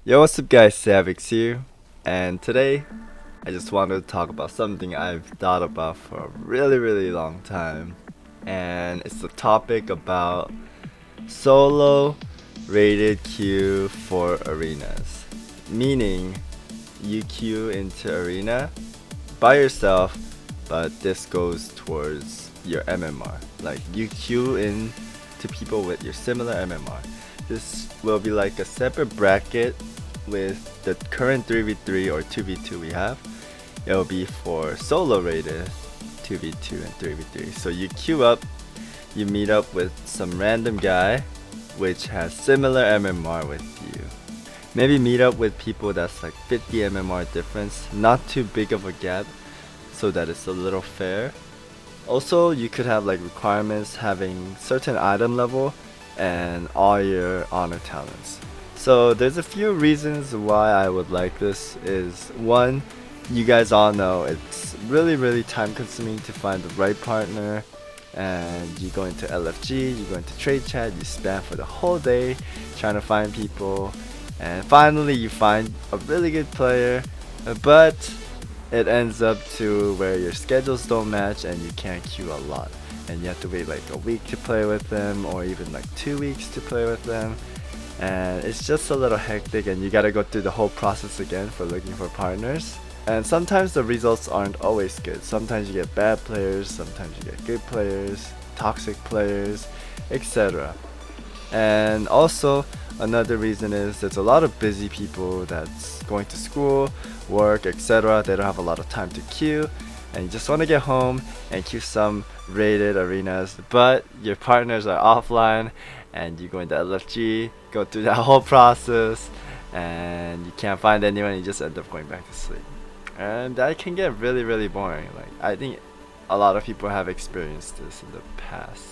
Yo, what's up guys, Savix here, and today I just wanted to talk about something I've thought about for a really long time, and it's the topic about solo rated queue for arenas. Meaning, you queue into arena by yourself, but this goes towards your MMR. Like, you queue in to people with your similar MMR. This will be like a separate bracket with the current 3v3 or 2v2 we have. It will be for solo rated 2v2 and 3v3. So you queue up, you meet up with some random guy which has similar MMR with you. Maybe meet up with people that's like 50 MMR difference, not too big of a gap, so that it's a little fair. Also, you could have like requirements having certain item level and all your honor talents. So there's a few reasons why I would like this. Is one, you guys all know it's really time consuming to find the right partner, and you go into LFG, you go into trade chat, you spam for the whole day trying to find people, and finally you find a really good player, but it ends up to where your schedules don't match and you can't queue a lot, and you have to wait like a week to play with them, or even like 2 weeks to play with them, and it's just a little hectic, and you gotta go through the whole process again for looking for partners. And sometimes the results aren't always good. Sometimes you get bad players, sometimes you get good players, toxic players, etc. And also, another reason is there's a lot of busy people that's going to school, work, etc. They don't have a lot of time to queue, and you just want to get home and queue some rated arenas, but your partners are offline, and you go into LFG, go through that whole process, and you can't find anyone, you just end up going back to sleep. And that can get really boring. Like, I think a lot of people have experienced this in the past.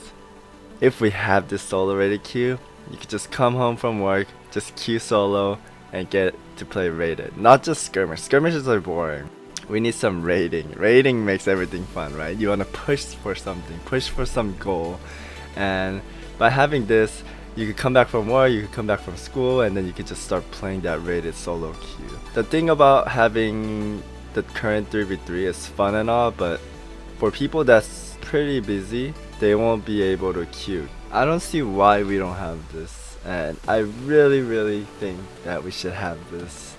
If we have this solo rated queue, you could just come home from work, just queue solo, and get to play rated. Not just skirmish. Skirmishes are boring. We need some rating. Rating makes everything fun, right? You want to push for something, push for some goal. And by having this, you could come back from work, you could come back from school, and then you could just start playing that rated solo queue. The thing about having the current 3v3 is fun and all, but for people that's pretty busy, they won't be able to queue. I don't see why we don't have this, and I really think that we should have this.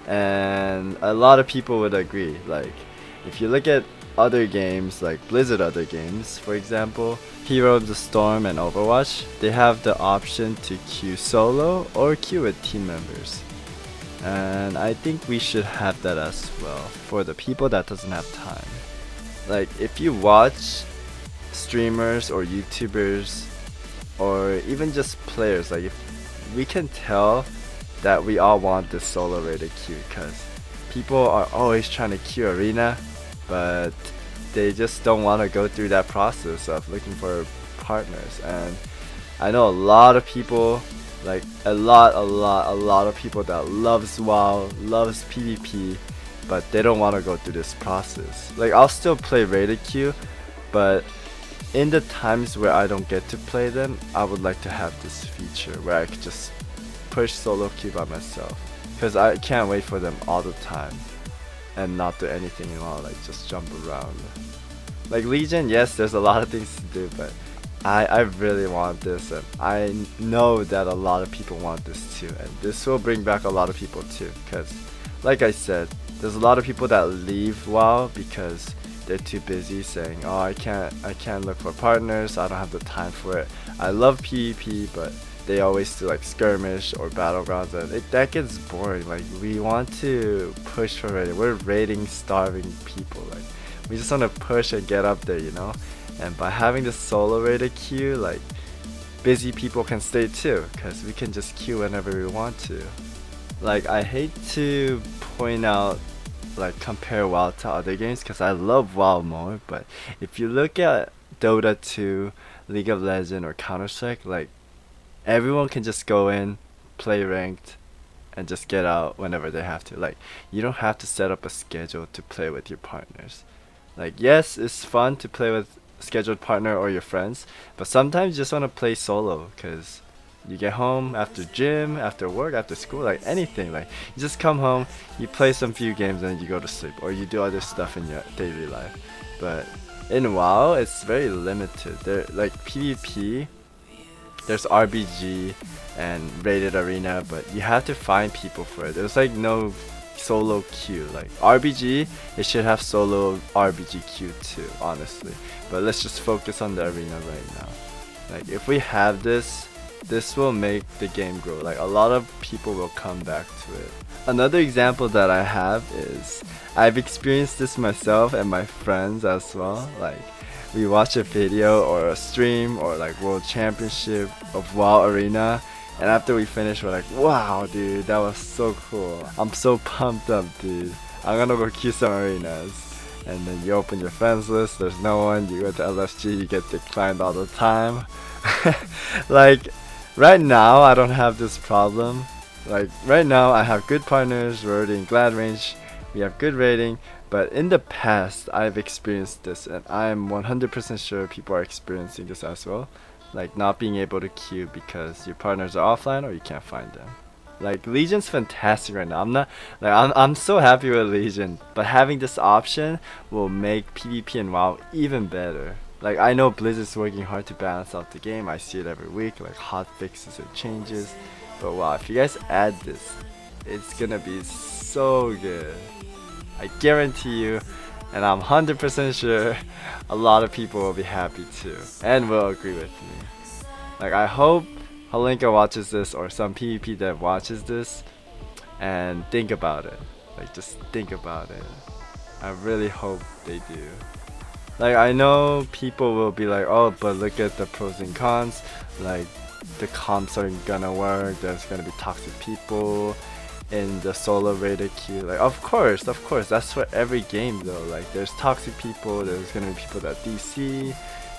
And a lot of people would agree. Like, if you look at other games, like Blizzard other games, for example, Hero of the Storm and Overwatch, they have the option to queue solo or queue with team members. And I think we should have that as well for the people that doesn't have time. Like, if you watch streamers or YouTubers or even just players, like, if we can tell that we all want this solo rated queue, because people are always trying to queue arena, but they just don't want to go through that process of looking for partners. And I know a lot of people, like a lot of people that loves WoW, loves PvP, but they don't want to go through this process. Like, I'll still play rated queue, but in the times where I don't get to play them, I would like to have this feature where I could just push solo queue by myself, because I can't wait for them all the time and not do anything at all, like just jump around. Like Legion, yes, there's a lot of things to do, but I really want this, and I know that a lot of people want this too, and this will bring back a lot of people too, because like I said, there's a lot of people that leave WoW because they're too busy saying, oh, I can't look for partners, I don't have the time for it. I love PvP, but they always do like skirmish or battlegrounds, and that gets boring. Like, we want to push for rating. We're rating starving people. Like, we just want to push and get up there, you know? And by having the solo rated queue, like, busy people can stay too, because we can just queue whenever we want to. Like, I hate to point out, like, compare WoW to other games, because I love WoW more, but if you look at Dota 2, League of Legends, or Counter-Strike, like, everyone can just go in, play ranked, and just get out whenever they have to. Like, you don't have to set up a schedule to play with your partners. Like, yes, it's fun to play with a scheduled partner or your friends, but sometimes you just want to play solo, because You get home after gym, after work, after school, like anything. Like you just come home, you play some few games, and you go to sleep, or you do other stuff in your daily life. But in WoW, it's very limited. There, like PvP, there's RBG and rated arena, but you have to find people for it. There's like no solo queue. Like RBG, it should have solo RBG queue too, honestly. But let's just focus on the arena right now. Like if we have this will make the game grow. Like a lot of people will come back to it. Another example that I have is I've experienced this myself and my friends as well. Like we watch a video or a stream or like World Championship of WoW Arena, and after we finish we're like, wow dude, that was so cool. I'm so pumped up dude. I'm gonna go queue some arenas. And then you open your friends list, there's no one, you go to LFG, you get declined all the time. Like right now I don't have this problem. Like right now I have good partners, we're already in Glad range, we have good rating. But in the past, I've experienced this, and I'm 100% sure people are experiencing this as well. Like not being able to queue because your partners are offline or you can't find them. Like Legion's fantastic right now. I'm so happy with Legion, but having this option will make PvP and WoW even better. Like I know Blizzard's working hard to balance out the game. I see it every week, like hot fixes and changes. But wow, if you guys add this, it's gonna be so good. I guarantee you, and I'm 100% sure a lot of people will be happy too and will agree with me. Like I hope Halinka watches this or some PvP dev watches this and think about it. Like just think about it. I really hope they do. Like I know people will be like, oh, but look at the pros and cons. Like the comps aren't gonna work, there's gonna be toxic people in the solo rated queue. Like of course, that's for every game though. Like there's toxic people, there's gonna be people that DC,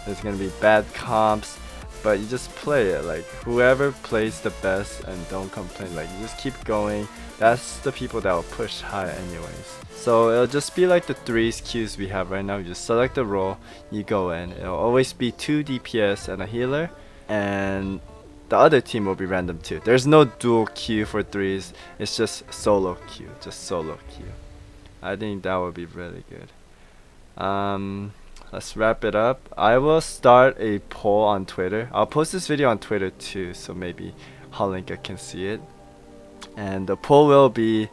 there's gonna be bad comps, but you just play it. Like whoever plays the best and don't complain, like you just keep going. That's the people that will push high anyways. So it'll just be like the 3s queues we have right now. You just select the role, you go in. It'll always be 2 DPS and a healer, and the other team will be random too. There's no dual queue for 3s, it's just solo queue, I think that would be really good. Let's wrap it up. I will start a poll on Twitter. I'll post this video on Twitter too, so maybe Halinka can see it. And the poll will be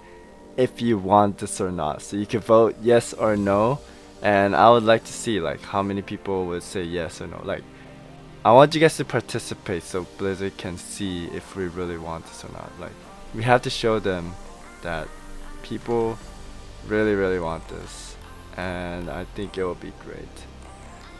if you want this or not. So you can vote yes or no, and I would like to see like how many people would say yes or no. Like I want you guys to participate so Blizzard can see if we really want this or not. Like we have to show them that people really want this, and I think it will be great.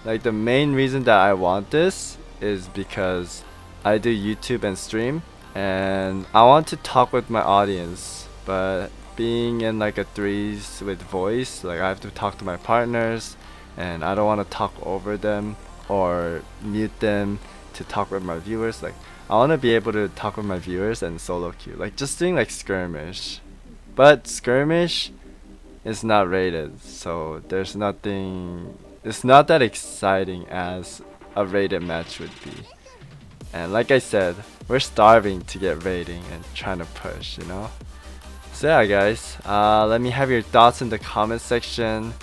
Like the main reason that I want this is because I do YouTube and stream, and I want to talk with my audience, but being in like a 3s with voice, like I have to talk to my partners and I don't want to talk over them or mute them to talk with my viewers. Like I want to be able to talk with my viewers and solo queue, like just doing like skirmish. But skirmish is not rated, so there's nothing, it's not that exciting as a rated match would be. And like I said, we're starving to get rating and trying to push, you know. So yeah guys, let me have your thoughts in the comment section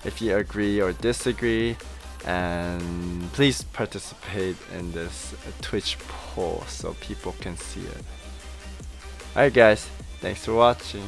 if you agree or disagree. And please participate in this Twitch poll so people can see it. Alright guys, thanks for watching.